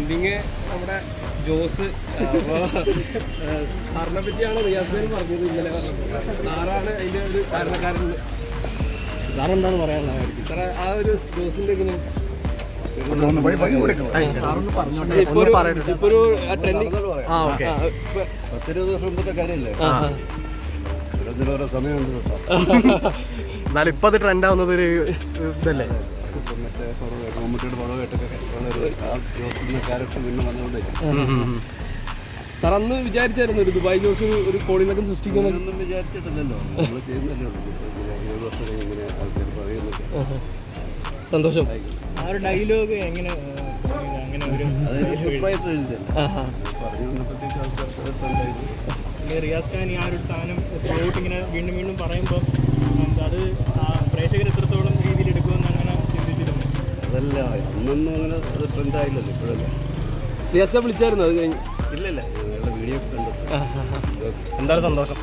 Trending നമ്മുടെ ജോസ്. അപ്പോൾ സാറിനെ പറ്റിയാണ് റിയാസ് ഖാൻ പറഞ്ഞത് ഇന്നലെ പറഞ്ഞത്. സാറാണ് അതിൻ്റെ ഒരു കാരണക്കാരൻ. സാറെന്താണ് പറയാനുള്ളത് സാറേ ആ ഒരു ജോസിൻ്റെ ഇങ്ങനെ ഇപ്പൊ ഒരു ട്രെൻഡിങ് 10-20 വർഷം മുമ്പത്തെ കാര്യമല്ലേ, ഓരോ സമയമുണ്ട്. എന്നാലും ഇപ്പൊ അത് ട്രെൻഡ് ആവുന്നത് ഒരു ഇതല്ലേ, മറ്റേ മമ്മൂട്ടിയുടെ പടമായിട്ടൊക്കെ ക്യാരക്ടർ പിന്നെ വന്നുകൊണ്ടേ. സാർ അന്ന് വിചാരിച്ചായിരുന്നു ഒരു ദുബായ് ജോസ് ഒരു കോടിയിലൊക്കെ സൃഷ്ടിക്കുന്നൊന്നും വിചാരിച്ചിട്ടില്ലല്ലോ, നമ്മൾ ചെയ്യുന്നല്ലേ ഉള്ളൂ. 20 വർഷം ഇങ്ങനെ ആൾക്കാർ പറയുന്നൊക്കെ സന്തോഷം. ആ ഒരു ഡയലോഗ് എങ്ങനെ അങ്ങനെ ഒരു പറഞ്ഞു വന്നപ്പോഴത്തേക്ക് ആൾക്കാർക്ക് റിയാസ് ഖാൻ ആ ഒരു സാധനം ത്രൂഔട്ട് ഇങ്ങനെ വീണ്ടും വീണ്ടും പറയുമ്പോൾ അത് പ്രേക്ഷകർ എത്രത്തോളം രീതിയിൽ എടുക്കുമെന്ന് അങ്ങനെ ചിന്തിച്ചിരുന്നു. അതല്ല, അന്നൊന്നും അങ്ങനെ അത് ട്രെൻഡായില്ലല്ലോ, ഇപ്പോഴല്ലേ. റിയാസ് ഖാൻ വിളിച്ചായിരുന്നു അത് കഴിഞ്ഞ്? ഇല്ലല്ല, ഞങ്ങളുടെ വീഡിയോ കണ്ടു. എന്തായാലും സന്തോഷം.